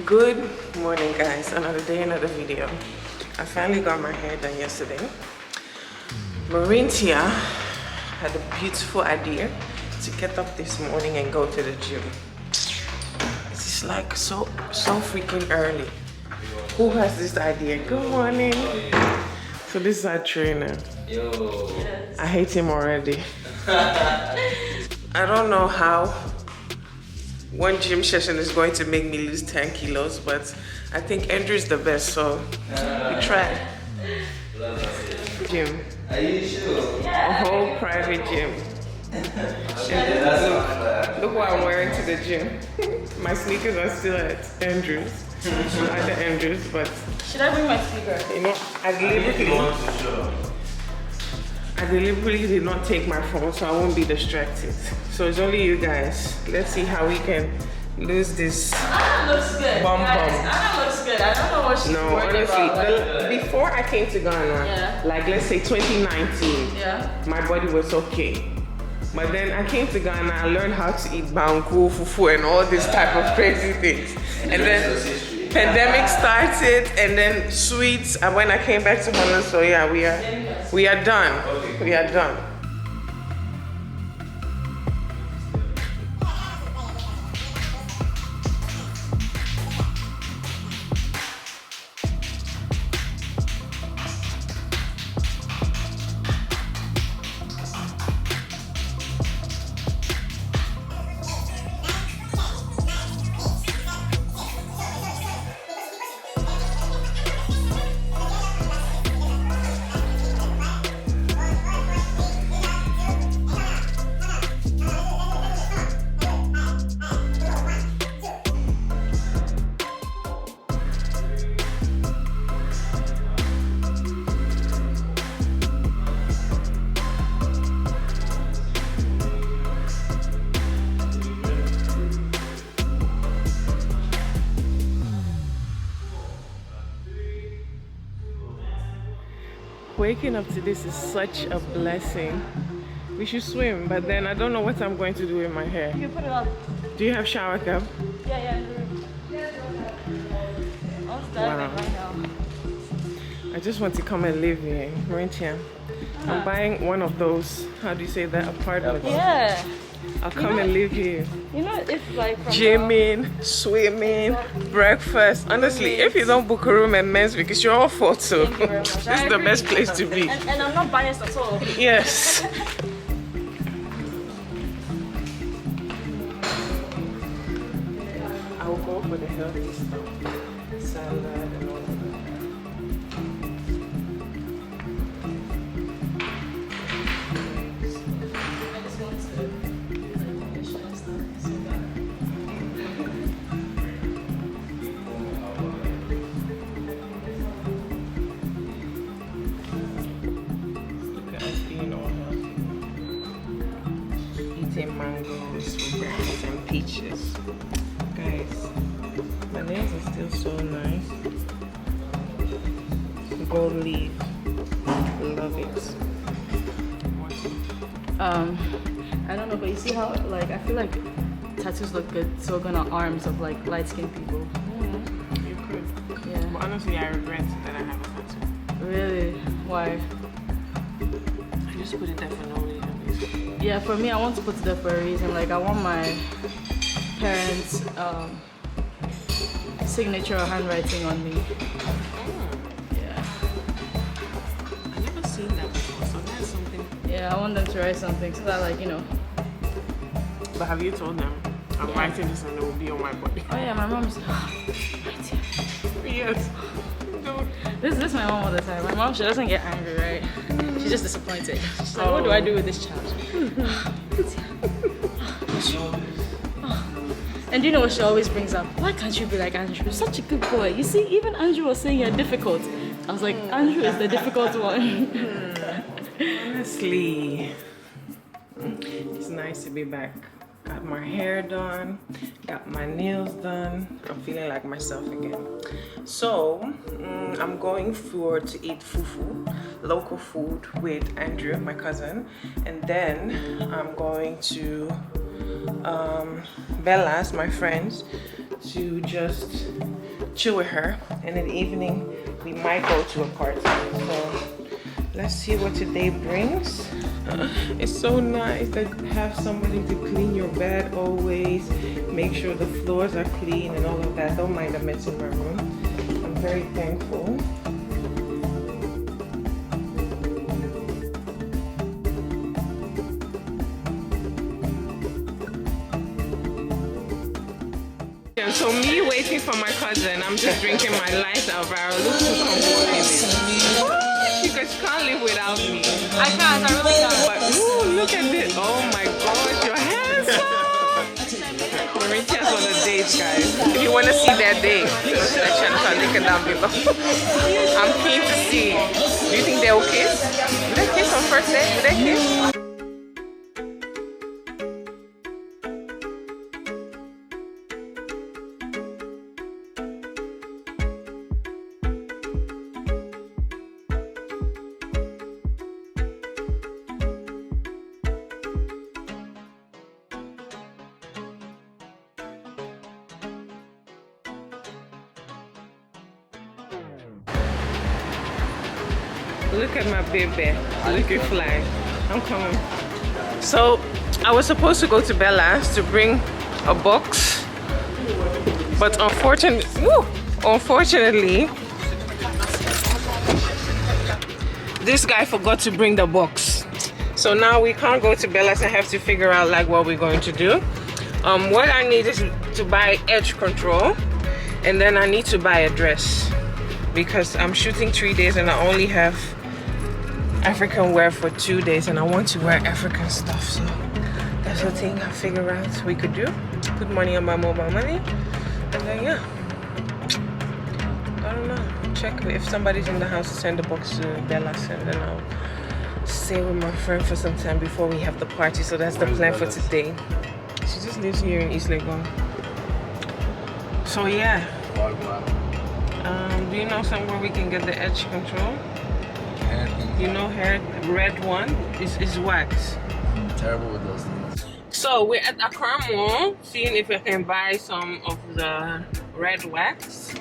Good morning, guys. Another day, another video. I finally got my hair done yesterday. Marintia had a beautiful idea to get up this morning and go to the gym. It's like so freaking early. Who has this idea? Good morning. So this is our trainer. Yo. I hate him already. I don't know how one gym session is going to make me lose 10 kilos, but I think Andrew is the best, so we try. Gym. Are you sure? A whole private gym. Look what I'm wearing to the gym. My sneakers are still at Andrew's. Not the Andrew's, but should I bring my speaker? you know, I deliberately did not take my phone so I won't be distracted. So it's only you guys. Let's see how we can lose this Anna looks good. bum Guys, bum. Anna looks good. I don't know what she's No, worried honestly, about. before I came to Ghana, Yeah. like let's say 2019, Yeah. my body was okay. But then I came to Ghana, I learned how to eat banku, fufu, and all this type of crazy things. And then pandemic started, and then sweets. And when I came back to Holland, so yeah, we are done. We are done. Waking up to this is such a blessing. We should swim, but then I don't know what I'm going to do with my hair. You can put it up. Do you have shower cap? Yeah. I'll start Wow. right now. I just want to come and live here, Marintia. I'm buying one of those, how do you say that, apartments. Yeah. I'll come and live here. You know, it's like from Gymming, swimming, breakfast. Honestly, if you don't book a room at Men's Week, it's your fault, so Thank you very much. this is the best place to be. And I'm not biased at all. Yes. I will go for the healthy stuff. Salad and all of that. I just want to finish and stuff. So bad. Look at us being all healthy. Eating mangoes for breakfast and peaches. Guys, my nails are still so nice. Gold leaf. Love it. I don't know, but you see how like I feel like tattoos look good so good on arms of like light skinned people. You could. Yeah. But honestly, I regret that I have a tattoo. Really? Why? I just put it there for no reason. Yeah, for me, I want to put it there for a reason. Like, I want my parents' signature or handwriting on me. Yeah. I never seen that before, so that's something. Yeah, I want them to write something so that, like, you know. But have you told them I'm writing this and it will be on my body? Oh yeah, my mom's. Yes. Don't. This is my mom all the time. My mom, she doesn't get angry, right? She's just disappointed. She's like, what do I do with this child? And do you know what she always brings up? Why can't you be like Andrew? Such a good boy. You see, even Andrew was saying you're difficult. I was like, Andrew is the difficult one. Honestly, it's nice to be back. Got my hair done, got my nails done. I'm feeling like myself again. So, I'm going to eat fufu, local food with Andrew, my cousin. And then I'm going to Bella's, my friends, to just chill with her, and in the evening we might go to a party. So let's see what today brings. It's so nice to have somebody to clean your bed always, make sure the floors are clean and all of that. Don't mind the mess in my room. I'm very thankful. And so me waiting for my cousin, I'm just drinking my light Alvaro. Look who comes walking in. Because she can't live without me. I can't, I really can't. But ooh, look at this. Oh my gosh, your handsome. Mauritius on a date, guys. If you want to see their date, section, so link it down below. I'm keen to see. Do you think they'll kiss? Will they kiss on first date? Will they kiss? Look at my baby. Look at fly. I'm coming. So I was supposed to go to Bella's to bring a box, but unfortunately, this guy forgot to bring the box. So now we can't go to Bella's and have to figure out like what we're going to do. What I need is to buy edge control, and then I need to buy a dress because I'm shooting 3 days and I only have African wear for 2 days, and I want to wear African stuff. So that's the thing I figure out we could do. Put money on my mobile money, and then yeah, I don't know. Check if somebody's in the house to send the box to Bella's, and then I'll stay with my friend for some time before we have the party. So that's the plan for today. She just lives here in East Legon. So yeah. Do you know somewhere we can get the edge control? You know, hair red one is wax. I'm terrible with those things. So we're at Acheampong, seeing if I can buy some of the red wax.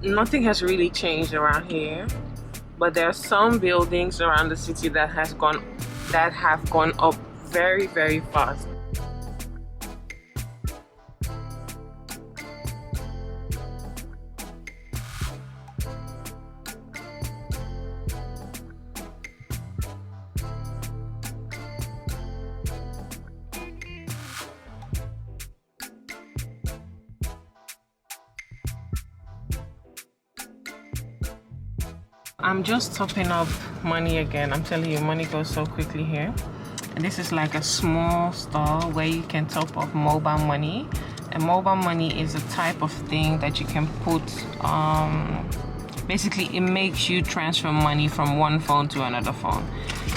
Nothing has really changed around here, but there are some buildings around the city that have gone up very, very fast. I'm just topping up money again. I'm telling you, money goes so quickly here. And this is like a small store where you can top up mobile money. And mobile money is a type of thing that you can put, basically it makes you transfer money from one phone to another phone.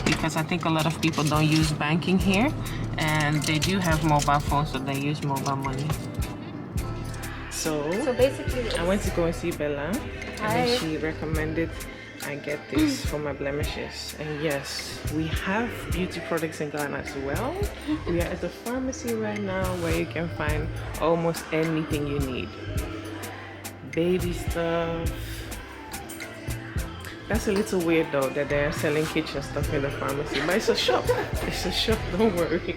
Because I think a lot of people don't use banking here, and they do have mobile phones, so they use mobile money. So basically, I went to go and see Bella, and then she recommended I get this for my blemishes. And yes, we have beauty products in Ghana as well. We are at the pharmacy right now where you can find almost anything you need. Baby stuff. That's a little weird though that they're selling kitchen stuff in the pharmacy, but it's a shop. It's a shop, don't worry.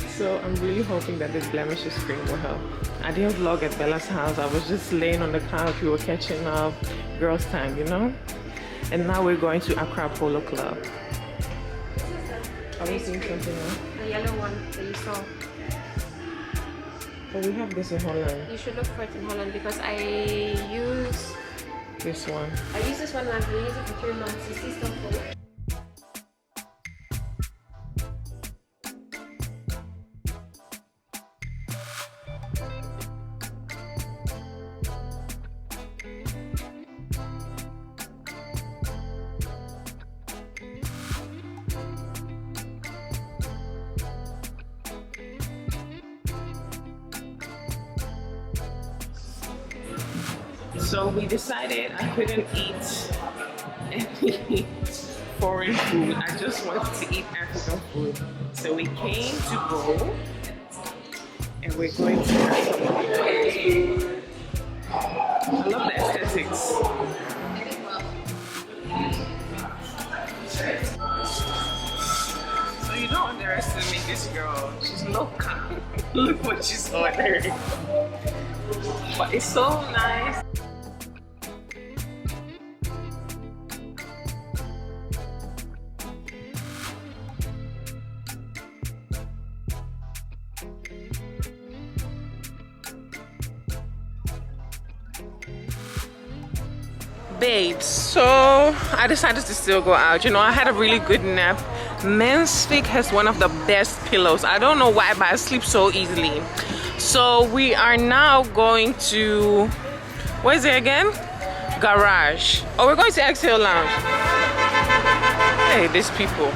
So I'm really hoping that this blemishes cream will help. I didn't vlog at Bella's house. I was just laying on the couch. We were catching up, girls time, you know? And now we're going to Accra Polo Club. Are we seeing something else? the yellow one that you saw. But we have this in Holland. You should look for it in Holland because I use This one. this one and I've been using it for 3 months. You see stuff for it. So we decided I couldn't eat any foreign food. I just wanted to eat African food. So we came to go and we're going to have some. I love the aesthetics. So you don't underestimate this girl. She's local. Look what she's ordering. But it's so nice. Babes, so I decided to still go out. You know, I had a really good nap. Mansfic has one of the best pillows. I don't know why, but I sleep so easily. So we are now going to, what is it again? Garage. Oh, we're going to Exhale Lounge. Hey, these people.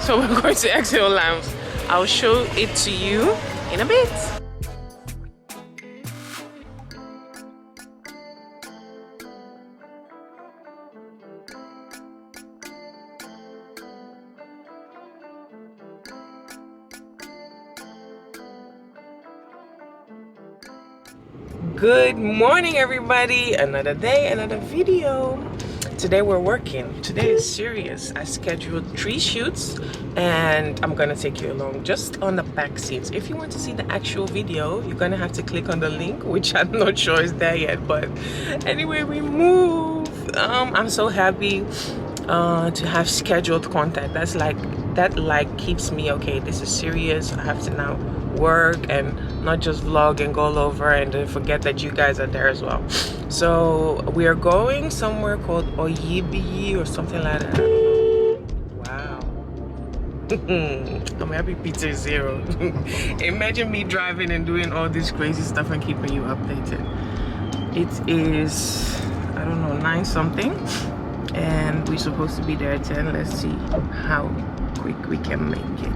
So we're going to Exhale Lounge. I'll show it to you in a bit. Good morning, everybody. Another day, another video. Today we're working. Today is serious. I scheduled 3 shoots and I'm gonna take you along just on the back scenes. If you want to see the actual video, you're gonna have to click on the link, which I'm not sure is there yet, but anyway, we move. I'm so happy to have scheduled content. That keeps me okay. This is serious. I have to now work and not just vlog and go all over and then forget that you guys are there as well. So we are going somewhere called Oyibi or something like that. Wow. I'm happy Peter is 0. Imagine me driving and doing all this crazy stuff and keeping you updated. It is, I don't know, 9 something and we're supposed to be there at 10. Let's see how quick we can make it.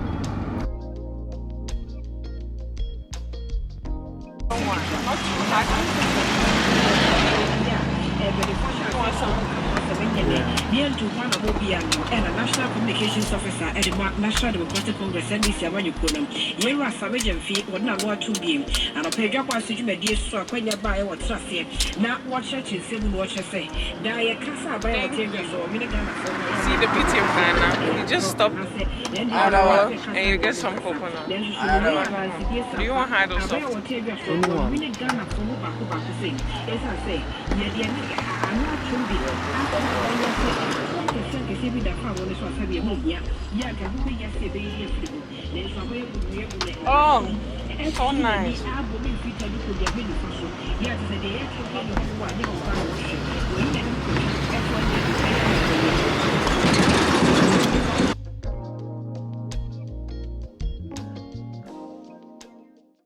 To one of Obiano and a national communications officer at the National Democratic Congress and this year when you call them. Here are some agent fee or not what to be. And a page up was to be dear so when you buy what trust here. Now what church is 7 watch I say. Die Casa by a table so see the beauty of Ghana. You just stop and you get some coconut. Do you want hard or soft? Oh, so nice.